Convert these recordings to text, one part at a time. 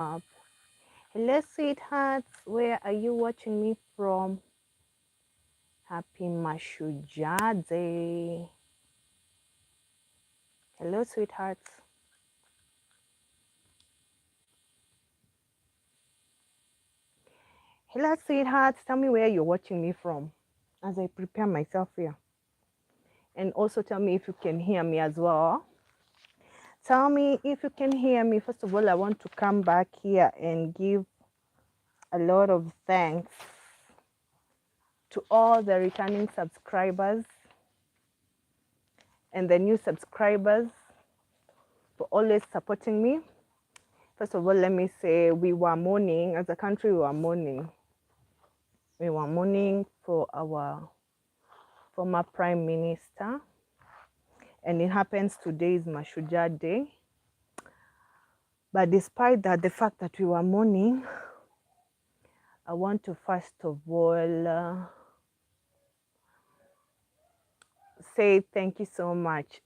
up. Hello, sweethearts. Where are you watching me from? Happy Mashujaa Day. Hello, sweethearts. Hello, sweethearts. Tell me where you're watching me from as I prepare myself here. And also tell me if you can hear me as well. Tell me if you can hear me. First of all, I want to come back here and give a lot of thanks to all the returning subscribers and the new subscribers for always supporting me. First of all, let me say we were mourning, as a country, we were mourning. We were mourning for our former Prime Minister. And it happens today is Mashujaa Day. But despite that, the fact that we were mourning, I want to first of all say thank you so much.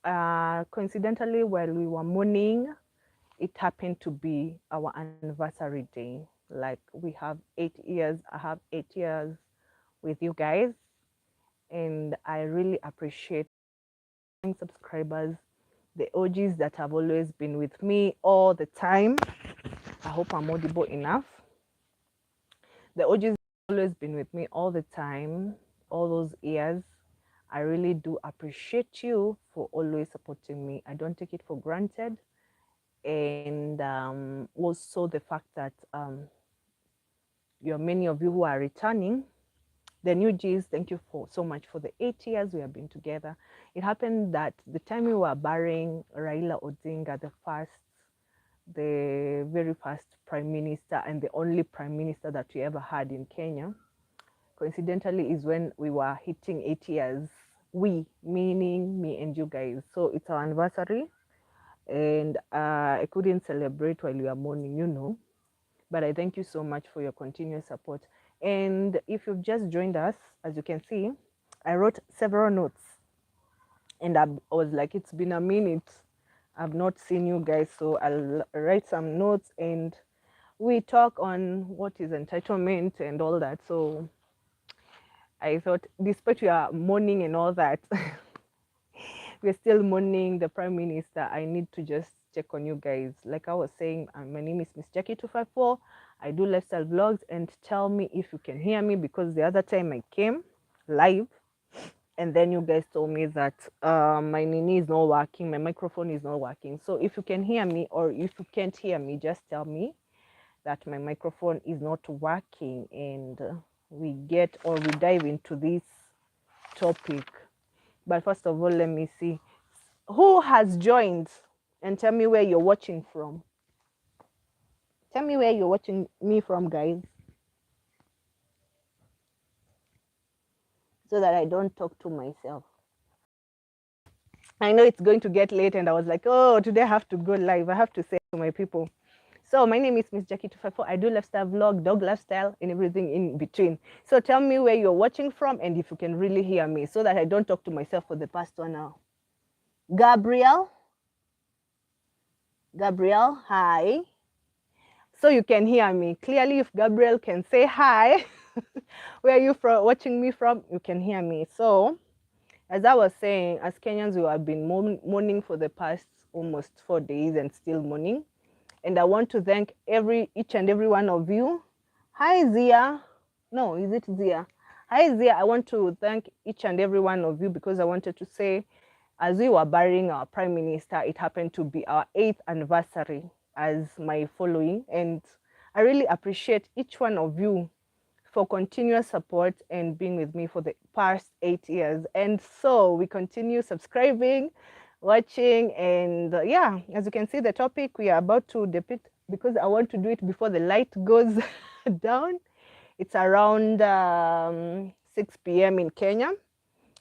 Coincidentally, while we were mourning, it happened to be our anniversary day. Like we have 8 years, I have 8 years with you guys, and I really appreciate subscribers, the OGs that have always been with me all the time. I hope I'm audible enough. The OGs have always been with me all the time, all those years. I really do appreciate you for always supporting me. I don't take it for granted. And also the fact that many of you who are returning. The new G's, thank you so much for the 8 years we have been together. It happened that the time we were burying Raila Odinga, the very first Prime Minister and the only Prime Minister that we ever had in Kenya, coincidentally is when we were hitting 8 years. We, meaning me and you guys. So it's our anniversary, and I couldn't celebrate while we were mourning, you know. But I thank you so much for your continuous support. And if you've just joined us, as you can see, I wrote several notes. And I was like, it's been a minute. I've not seen you guys. So I'll write some notes and we talk on what is entitlement and all that. So I thought, despite we are mourning and all that, we're still mourning the Prime Minister. I need to just check on you guys. Like I was saying, my name is Miss Jackie 254. I do lifestyle vlogs, and tell me if you can hear me, because the other time I came live and then you guys told me that my nini is not working, my microphone is not working. So if you can hear me, or if you can't hear me, just tell me that my microphone is not working, and we dive into this topic. But first of all, let me see who has joined, and tell me where you're watching from. Tell me where you're watching me from, guys, so that I don't talk to myself. I know it's going to get late, and I was like, oh, today I have to go live. I have to say to my people. So my name is Miss Jackie 254. I do lifestyle vlog, dog lifestyle, and everything in between. So tell me where you're watching from, and if you can really hear me, so that I don't talk to myself for the past 1 hour. Gabriel, hi. So you can hear me clearly. If Gabriel can say hi, where are you from, watching me from, you can hear me. So as I was saying, as Kenyans, we have been mourning for the past almost 4 days and still mourning. And I want to thank each and every one of you. Hi, Zia. No, is it Zia? Hi, Zia. I want to thank each and every one of you, because I wanted to say, as we were burying our Prime Minister, it happened to be our 8th anniversary as my following. And I really appreciate each one of you for continuous support and being with me for the past 8 years. And so we continue subscribing, watching, and yeah, as you can see, the topic we are about to depict, because I want to do it before the light goes down. It's around 6 p.m. in Kenya,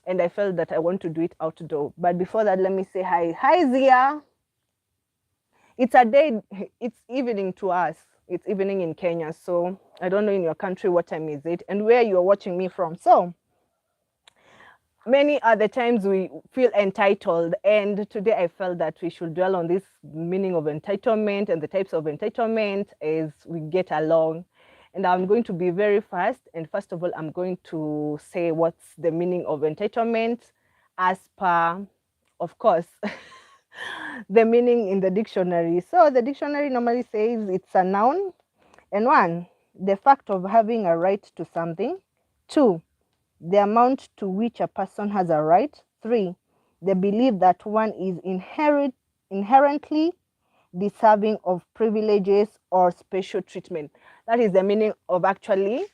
and I felt that I want to do it outdoor. But before that, let me say hi. Hi, Zia. It's a day, it's evening to us. It's evening in Kenya, so I don't know in your country what time is it and where you're watching me from. So many are the times we feel entitled, and today I felt that we should dwell on this meaning of entitlement and the types of entitlement as we get along. And I'm going to be very fast. And first of all, I'm going to say what's the meaning of entitlement as per, of course, the meaning in the dictionary. So the dictionary normally says it's a noun. And one, the fact of having a right to something. Two, the amount to which a person has a right. Three, the belief that one is inherently deserving of privileges or special treatment. That is the meaning of actually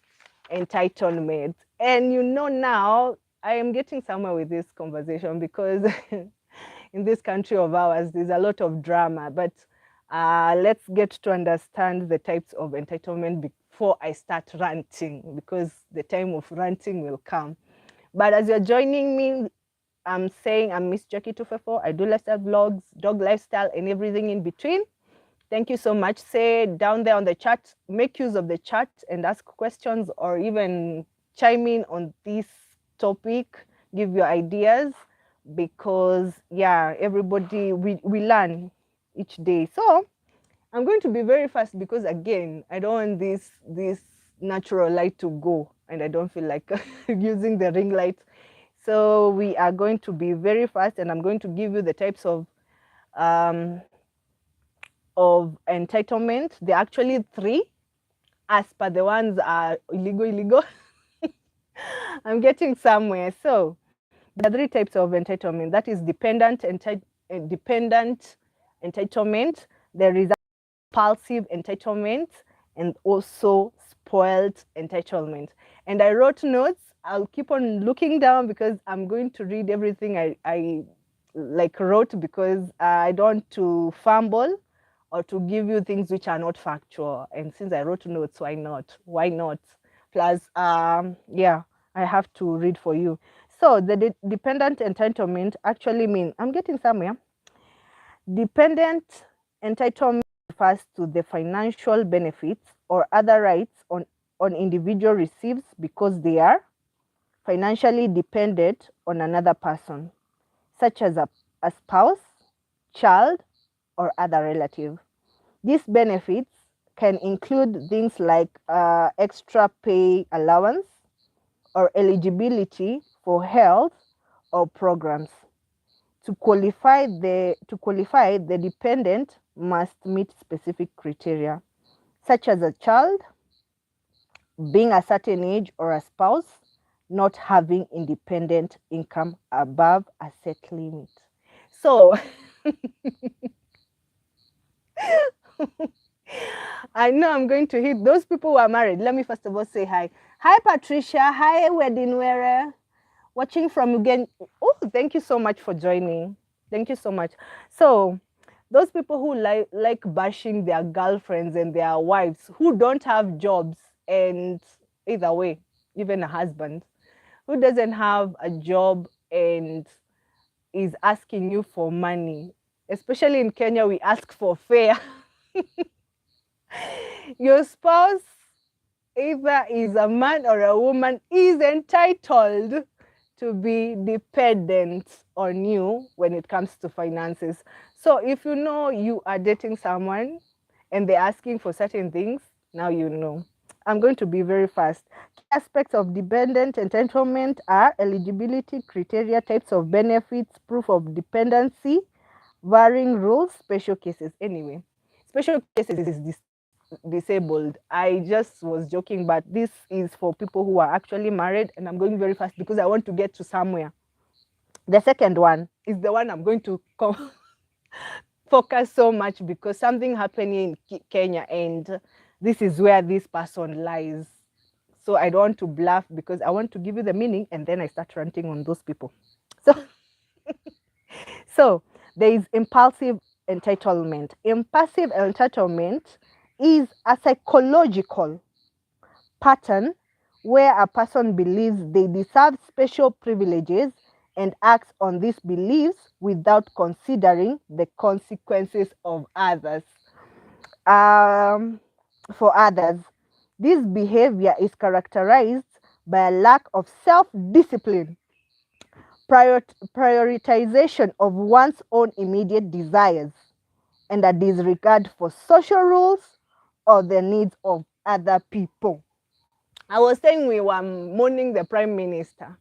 entitlement. And you know, now I am getting somewhere with this conversation because in this country of ours, there's a lot of drama. But let's get to understand the types of entitlement before I start ranting, because the time of ranting will come. But as you're joining me, I'm saying I'm Miss Jackie 254. I do lifestyle vlogs, dog lifestyle, and everything in between. Thank you so much. Say down there on the chat, make use of the chat and ask questions, or even chime in on this topic, give your ideas, because yeah, everybody, we learn each day. So I'm going to be very fast because again, I don't want this natural light to go, and I don't feel like using the ring light. So we are going to be very fast, and I'm going to give you the types of entitlement. There are actually three, as per the ones are illegal. I'm getting somewhere. So there are three types of entitlement. That is dependent entitlement. There is impulsive entitlement, and also spoiled entitlement. And I wrote notes. I'll keep on looking down because I'm going to read everything I like wrote, because I don't want to fumble or to give you things which are not factual. And since I wrote notes, why not? Why not? Plus, yeah, I have to read for you. So the dependent entitlement actually means, I'm getting somewhere. Dependent entitlement refers to the financial benefits or other rights on individual receives because they are financially dependent on another person, such as a spouse, child, or other relative. These benefits can include things like extra pay allowance or eligibility for health or programs. To qualify, the dependent must meet specific criteria, such as a child, being a certain age, or a spouse, not having independent income above a set limit. So I know I'm going to hit those people who are married. Let me first of all say hi. Hi, Patricia. Hi, wedding wearer. Watching from again. Oh, thank you so much for joining. Thank you so much. So those people who like bashing their girlfriends and their wives who don't have jobs, and either way, even a husband who doesn't have a job and is asking you for money. Especially in Kenya, we ask for fare. Your spouse, either is a man or a woman, is entitled to be dependent on you when it comes to finances. So if you know you are dating someone and they're asking for certain things, now you know. I'm going to be very fast. Key aspects of dependent entitlement are eligibility criteria, types of benefits, proof of dependency, varying rules, special cases. Anyway, special cases is disabled. I just was joking, but this is for people who are actually married, and I'm going very fast because I want to get to somewhere. The second one is the one I'm going to focus so much because something happening in Kenya, and this is where this person lies. So I don't want to bluff because I want to give you the meaning, and then I start ranting on those people. So there is impulsive entitlement. Impulsive entitlement is a psychological pattern where a person believes they deserve special privileges and acts on these beliefs without considering the consequences of others. For others, this behavior is characterized by a lack of self-discipline, prioritization of one's own immediate desires, and a disregard for social rules or the needs of other people. I was saying we were mourning the Prime Minister,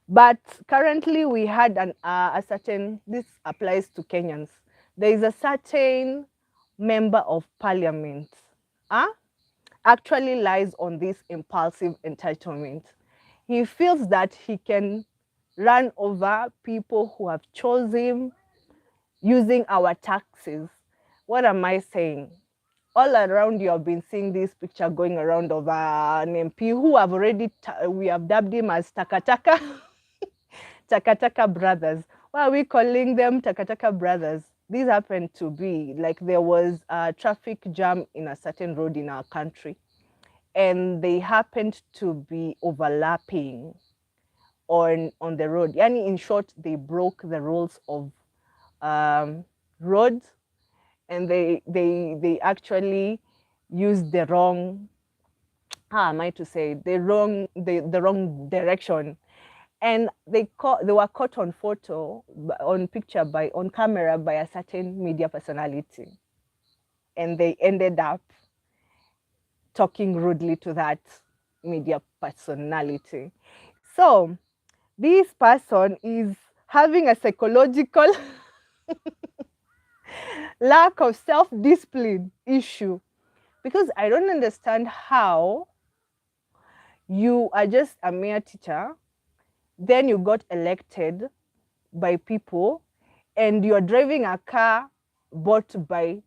but currently we had a certain, this applies to Kenyans, there is a certain member of parliament actually lies on this impulsive entitlement. He feels that he can run over people who have chosen him using our taxes. What am I saying? All around you have been seeing this picture going around of an MP who have already, we have dubbed him as Takataka, Takataka brothers. Why are we calling them Takataka brothers? These happen to be, like, there was a traffic jam in a certain road in our country, and they happened to be overlapping on the road. Yani, in short, they broke the rules of road, and they actually used the wrong, how am I to say, the wrong direction, and they were caught on photo, on camera by a certain media personality, and they ended up talking rudely to that media personality. So this person is having a psychological lack of self-discipline issue, because I don't understand how you are just a mere teacher, then you got elected by people, and you're driving a car bought by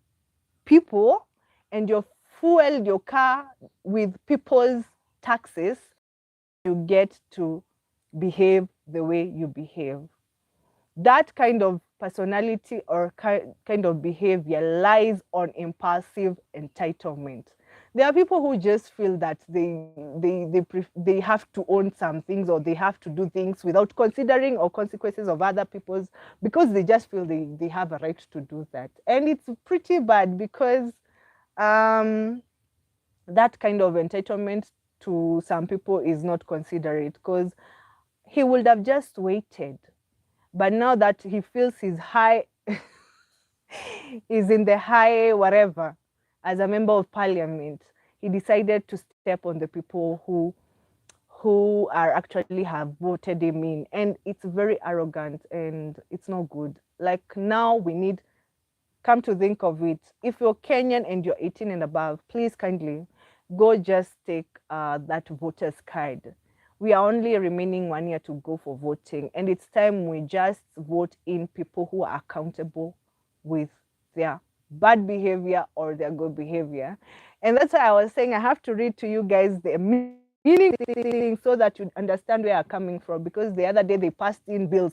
people, and you've fueled your car with people's taxes, you get to behave the way you behave. That kind of personality or kind of behavior lies on impulsive entitlement. There are people who just feel that they have to own some things, or they have to do things without considering or consequences of other people's, because they just feel they have a right to do that. And it's pretty bad, because that kind of entitlement to some people is not considerate, because he would have just waited. But now that he feels his high is in the high whatever, as a member of parliament, he decided to step on the people who are actually have voted him in. And it's very arrogant, and it's not good. Like, now we need, come to think of it, if you're Kenyan and you're 18 and above, please kindly go just take that voter's card. We are only remaining 1 year to go for voting, and it's time we just vote in people who are accountable with their bad behavior or their good behavior. And that's why I was saying I have to read to you guys the meaning, so that you understand where I'm coming from, because the other day they passed in bills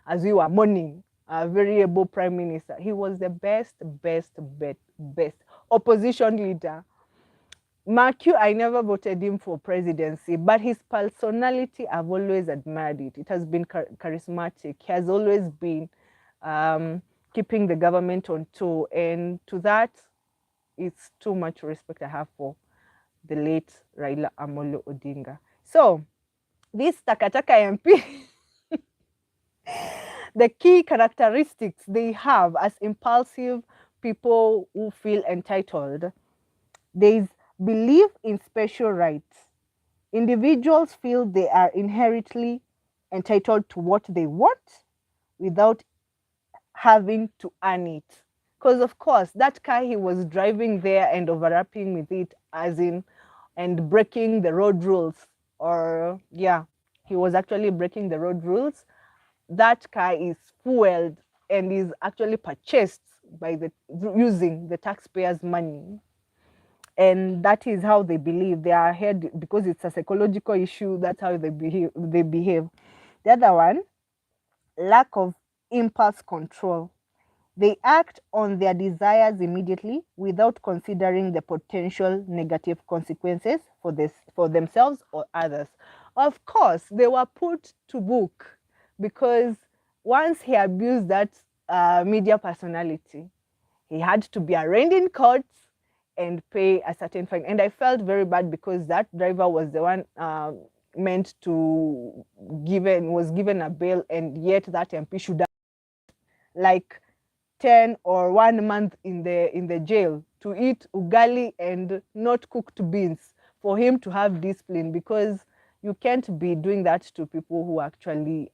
as we were mourning a very able prime minister. He was the best opposition leader. 𝐷𝐿, I never voted him for presidency, but his personality, I've always admired it. It has been charismatic. He has always been keeping the government on tour, and to that, it's too much respect I have for the late Raila Amolo Odinga. So this Takataka MP, the key characteristics they have as impulsive people who feel entitled: there is belief in special rights. Individuals feel they are inherently entitled to what they want without having to earn it. Because of course, that car he was driving there and overlapping with it, as in, and breaking the road rules, or yeah, he was actually breaking the road rules. That car is fueled and is actually purchased by using the taxpayers' money. And that is how they believe they are ahead, because it's a psychological issue. That's how they behave. The other one, lack of impulse control. They act on their desires immediately without considering the potential negative consequences for themselves or others. Of course, they were put to book, because once he abused that media personality, he had to be arraigned in court and pay a certain fine. And I felt very bad, because that driver was the one meant to was given a bail, and yet that MP should have like 10 or 1 month in the jail to eat ugali and not cooked beans for him to have discipline, because you can't be doing that to people who actually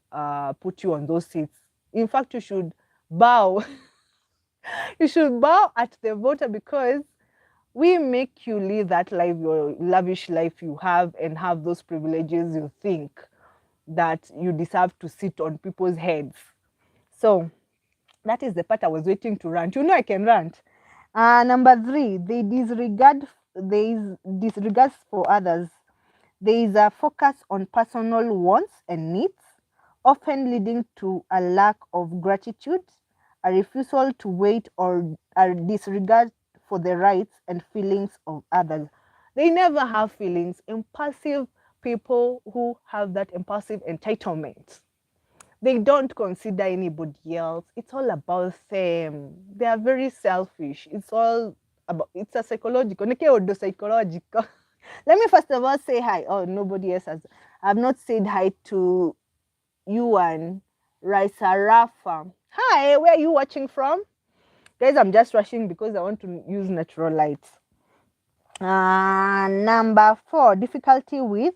put you on those seats. In fact, you should bow. You should bow at the voter, because we make you live that life, your lavish life you have, and have those privileges you think that you deserve to sit on people's heads. So that is the part I was waiting to rant. You know I can rant. Number 3, they disregard for others. There is a focus on personal wants and needs, often leading to a lack of gratitude, a refusal to wait, or a disregard for the rights and feelings of others. They never have feelings. Impulsive people who have that impulsive entitlement, they don't consider anybody else. It's all about them. They are very selfish. It's all about, it's a psychological. Psychological. Let me first of all say hi. Oh, nobody else has. I've not said hi to Yuan Raisa Rafa. Hi, where are you watching from? Guys, I'm just rushing because I want to use natural lights. Number 4, difficulty with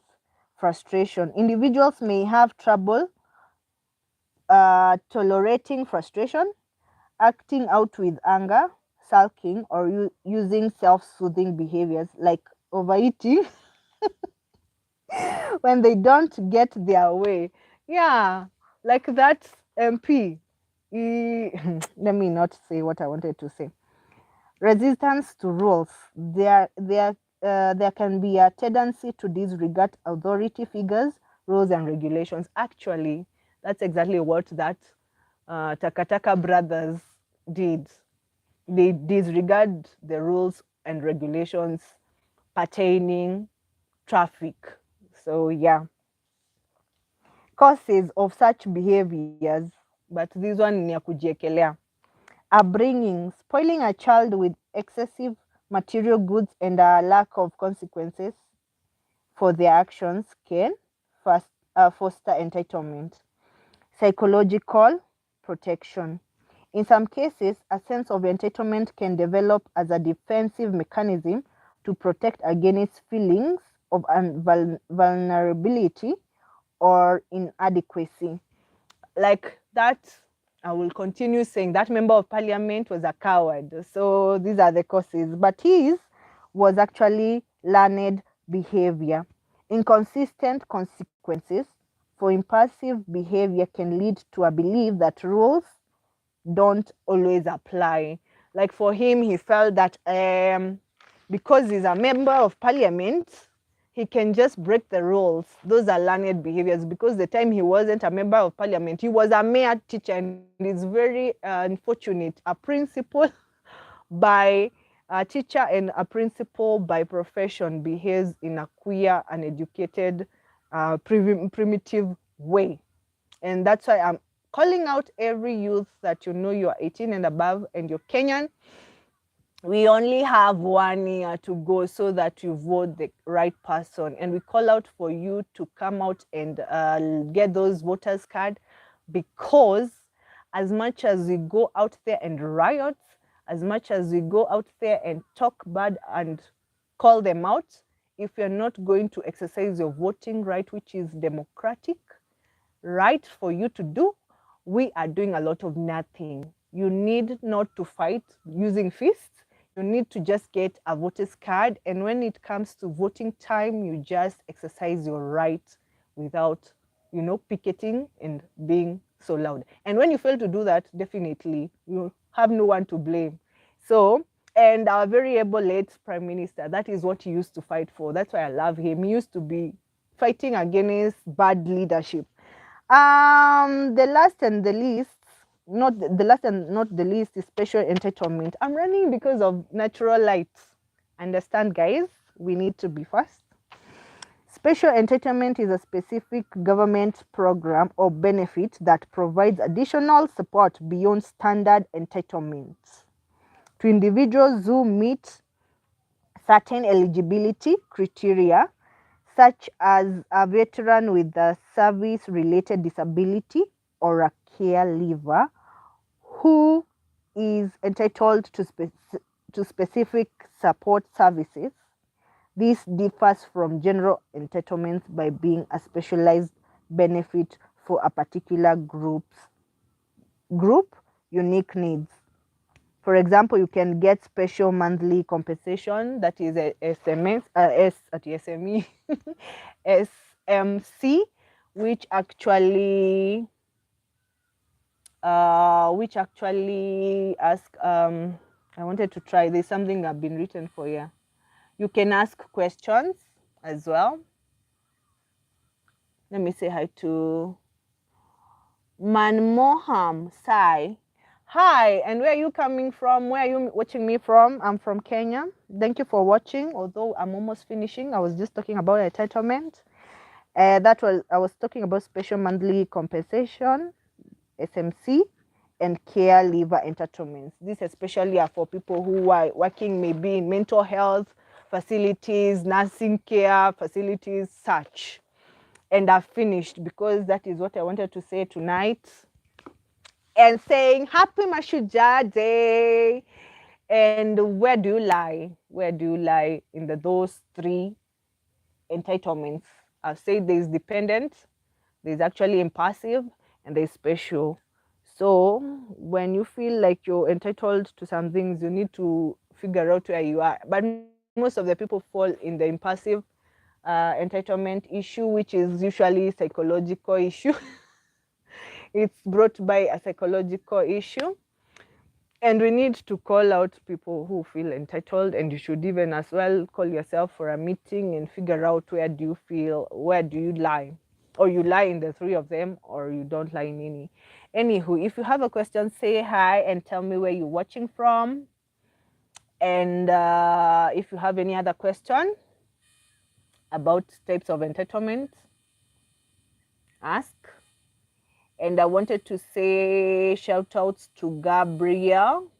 frustration. Individuals may have trouble tolerating frustration, acting out with anger, sulking, or using self-soothing behaviors like overeating when they don't get their way. Yeah, like that MP. Let me not say what I wanted to say. Resistance to rules. There can be a tendency to disregard authority figures, rules, and regulations. Actually, that's exactly what that Takataka brothers did. They disregard the rules and regulations pertaining traffic. So yeah, causes of such behaviors, but this one ni ya kujiekelea. Upbringing, spoiling a child with excessive material goods and a lack of consequences for their actions can foster entitlement. Psychological protection. In some cases, a sense of entitlement can develop as a defensive mechanism to protect against feelings of vulnerability or inadequacy. Like that, I will continue saying that member of parliament was a coward. So these are the causes. But his was actually learned behavior. Inconsistent consequences for impulsive behavior can lead to a belief that rules don't always apply. Like for him, he felt that because he's a member of parliament, he can just break the rules. Those are learned behaviors, because the time he wasn't a member of parliament, he was a mere teacher, and it's very unfortunate. A principal by a teacher and a principal by profession behaves in a queer, uneducated, primitive way. And that's why I'm calling out every youth that you know you are 18 and above and you're Kenyan. We only have 1 year to go so that you vote the right person. And we call out for you to come out and get those voters card, because as much as we go out there and riot, as much as we go out there and talk bad and call them out, if you're not going to exercise your voting right, which is democratic right for you to do, we are doing a lot of nothing. You need not to fight using fists. You need to just get a voter's card. And when it comes to voting time, you just exercise your right without, picketing and being so loud. And when you fail to do that, definitely you have no one to blame. So, and our very able late Prime Minister, that is what he used to fight for. That's why I love him. He used to be fighting against bad leadership. The last and the least, not the least, is special entitlement. I'm running because of natural lights. Understand, guys? We need to be fast. Special entitlement is a specific government program or benefit that provides additional support beyond standard entitlements to individuals who meet certain eligibility criteria, such as a veteran with a service-related disability or a caregiver who is entitled to specific support services. This differs from general entitlements by being a specialized benefit for a particular group unique needs. For example, you can get special monthly compensation, that is a SMS, S at SME, SMC, which actually ask. I wanted to try. There's something I've been written for here. You can ask questions as well. Let me say hi to Manmoham Sai. Hi, and where are you coming from? Where are you watching me from? I'm from Kenya. Thank you for watching. Although I'm almost finishing, I was just talking about entitlement. I was talking about special monthly compensation, SMC, and caregiver entitlements. These especially are for people who are working maybe in mental health facilities, nursing care facilities, such. And I've finished because that is what I wanted to say tonight. And saying happy Mashujaa Day. And where do you lie? Where do you lie in those three entitlements? I've said there's dependent, there's actually impassive, and there's special. So when you feel like you're entitled to some things, you need to figure out where you are. But most of the people fall in the impassive entitlement issue, which is usually psychological issue. It's brought by a psychological issue. And we need to call out people who feel entitled, and you should even as well call yourself for a meeting and figure out where do you lie, or you lie in the three of them, or you don't lie in any. Anywho, if you have a question, say hi and tell me where you're watching from. And if you have any other question about types of entitlement, ask. And I wanted to say shout outs to Gabriel,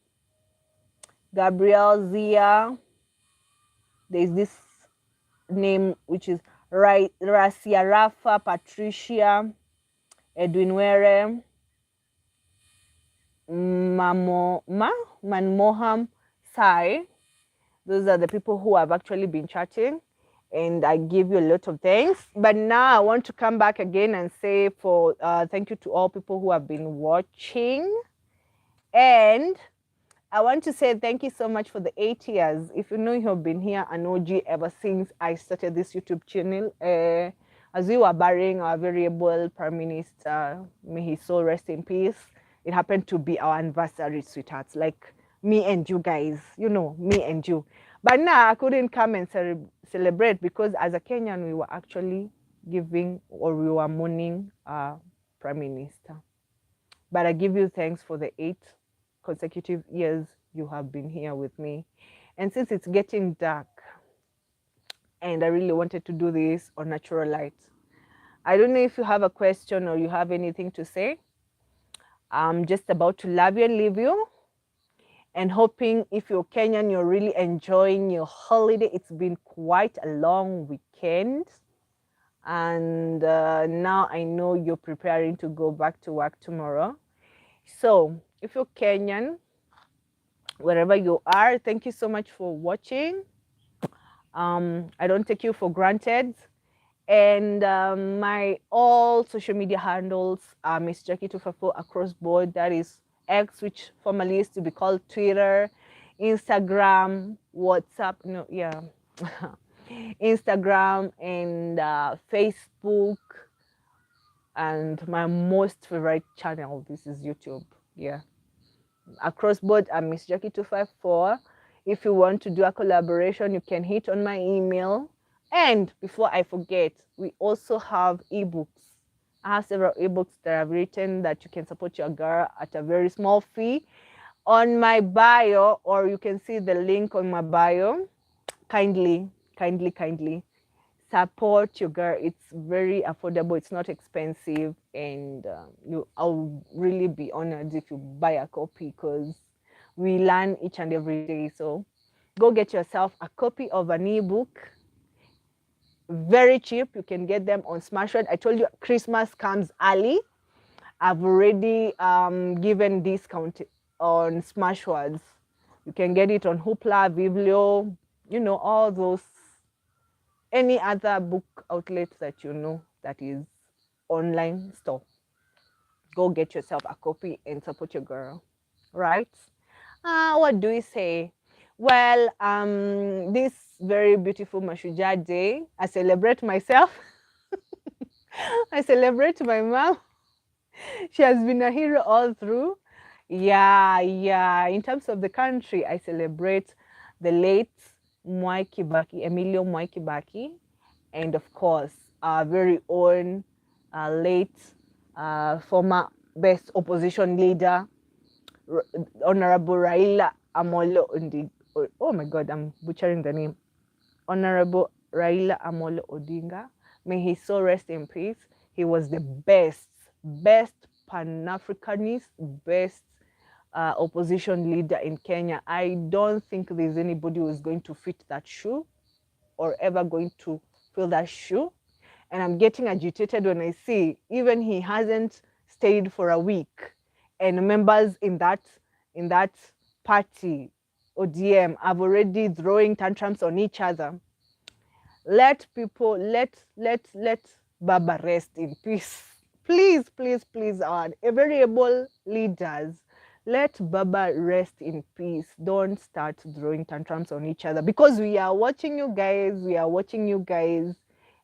Zia. There's this name which is Rasia Rafa, Patricia, Edwin Were, Manmoham Sai. Those are the people who have actually been chatting, and I give you a lot of thanks. But now I want to come back again and say thank you to all people who have been watching. And I want to say thank you so much for the 8 years. If you know you have been here an OG ever since I started this YouTube channel, as we were burying our very able Prime Minister, may his soul rest in peace. It happened to be our anniversary, sweethearts, like me and you guys, me and you. But now I couldn't come and celebrate because as a Kenyan, we were actually we were mourning our Prime Minister. But I give you thanks for the 8 consecutive years you have been here with me. And since it's getting dark and I really wanted to do this on natural light, I don't know if you have a question or you have anything to say. I'm just about to love you and leave you, and hoping if you're Kenyan, you're really enjoying your holiday. It's been quite a long weekend, and now I know you're preparing to go back to work tomorrow. So if you're Kenyan, wherever you are, thank you so much for watching. I don't take you for granted. And my all social media handles are Miss Jackie 254 across board. That is X, which formerly used to be called Twitter, Instagram, WhatsApp, Instagram and Facebook. And my most favorite channel, this is YouTube. Yeah. Across board, I'm Miss Jackie 254. If you want to do a collaboration, you can hit on my email. And before I forget, we also have ebooks. I have several ebooks that I've written that you can support your girl at a very small fee on my bio, or you can see the link on my bio. Kindly support your girl. It's very affordable, it's not expensive, and I'll really be honored if you buy a copy, because we learn each and every day. So go get yourself a copy of an ebook very cheap. You can get them on Smashwords. I told you Christmas comes early. I've already given discount on Smashwords. You can get it on Hoopla, Vimeo, you know, all those, any other book outlet that you know that is online store. Go get yourself a copy and support your girl, right? What do we say? Well, this very beautiful Mashujaa Day, I celebrate myself. I celebrate my mom. She has been a hero all through. Yeah. In terms of the country, I celebrate the late Mwai Kibaki, Emilio Mwai Kibaki, and of course, our very own late former best opposition leader, Honorable Raila Amolo Odinga. Oh my God, I'm butchering the name. Honorable Raila Amolo Odinga. May his soul rest in peace. He was the best Pan-Africanist, best opposition leader in Kenya. I don't think there's anybody who is going to fit that shoe or ever going to fill that shoe. And I'm getting agitated when I see even he hasn't stayed for a week, and members in that party, ODM, are already throwing tantrums on each other. Let Baba rest in peace. Please, our very able leaders, let Baba rest in peace. Don't start throwing tantrums on each other, because we are watching you guys,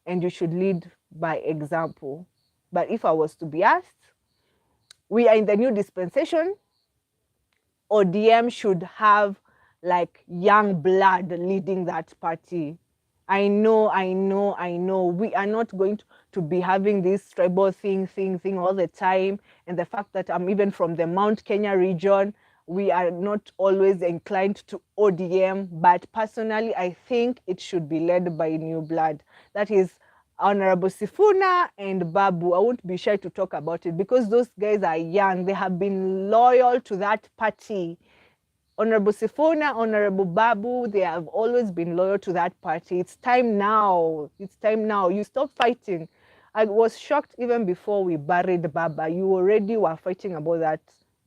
and you should lead by example. But if I was to be asked, we are in the new dispensation. ODM should have like young blood leading that party. I know. We are not going to be having this tribal thing all the time. And the fact that I'm even from the Mount Kenya region, we are not always inclined to ODM. But personally, I think it should be led by new blood. That is Honorable Sifuna and Babu. I won't be shy to talk about it because those guys are young. They have been loyal to that party. Honorable Sifuna, Honorable Babu, they have always been loyal to that party. It's time now. You stop fighting. I was shocked even before we buried Baba. You already were fighting about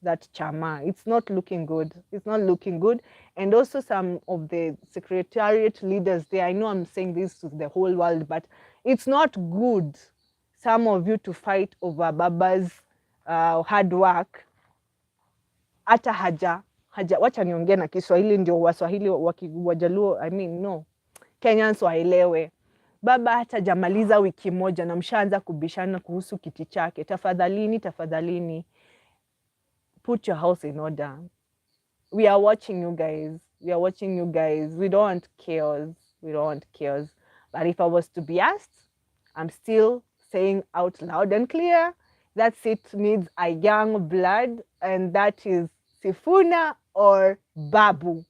that chama. It's not looking good. And also some of the secretariat leaders there, I know I'm saying this to the whole world, but it's not good, some of you, to fight over Baba's hard work. Hata haja wacha niongee na Kiswahili ndio Waswahili Wajaluo, no, Kenyans waelewe. Baba hata jamaliza wiki moja na mshaanza kubishana kuhusu kiti chake. Tafadhalini, put your house in order. We are watching you guys. We don't want chaos. But if I was to be asked, I'm still saying out loud and clear that seat needs a young blood, and that is Sifuna or Babu.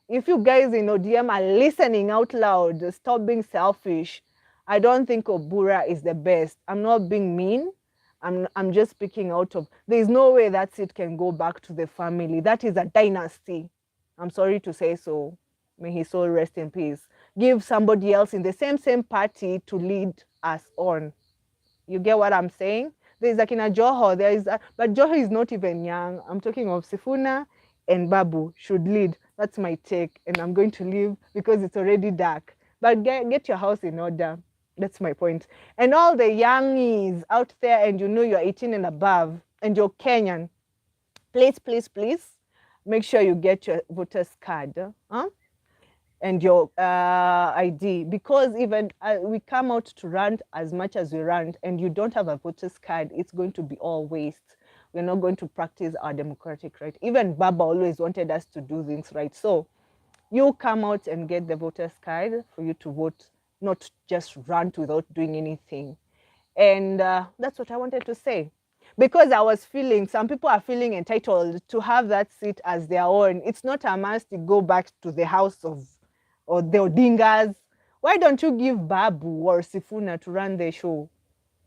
If you guys in ODM are listening out loud, stop being selfish. I don't think Obura is the best. I'm not being mean. I'm just speaking out of, there's no way that seat can go back to the family. That is a dynasty. I'm sorry to say so. May his soul rest in peace. Give somebody else in the same party to lead us on. You get what I'm saying? There's Akina Joho, but Joho is not even young. I'm talking of Sifuna and Babu should lead. That's my take, and I'm going to leave because it's already dark. But get your house in order. That's my point. And all the youngies out there, and you know you're 18 and above, and you're Kenyan, please, make sure you get your voter's card and your ID, because even we come out to rant as much as we rant, and you don't have a voter's card, it's going to be all waste. We're not going to practice our democratic right. Even Baba always wanted us to do things right. So you come out and get the voter's card for you to vote, not just rant without doing anything. And that's what I wanted to say. Because I was feeling, some people are feeling entitled to have that seat as their own. It's not a must to go back to the house of, or the Odingas. Why don't you give Babu or Sifuna to run the show?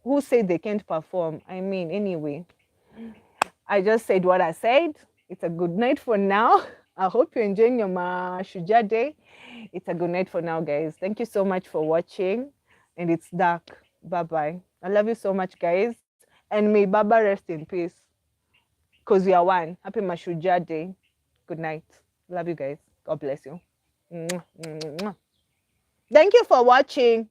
Who said they can't perform? Anyway, I just said what I said. It's a good night for now. I hope you're enjoying your Mashujaa Day. It's a good night for now, guys. Thank you so much for watching. and it's dark. Bye-bye. I love you so much, guys. And may Baba rest in peace. Because we are one. Happy Mashujaa Day. Good night. Love you guys. God bless you. Thank you for watching.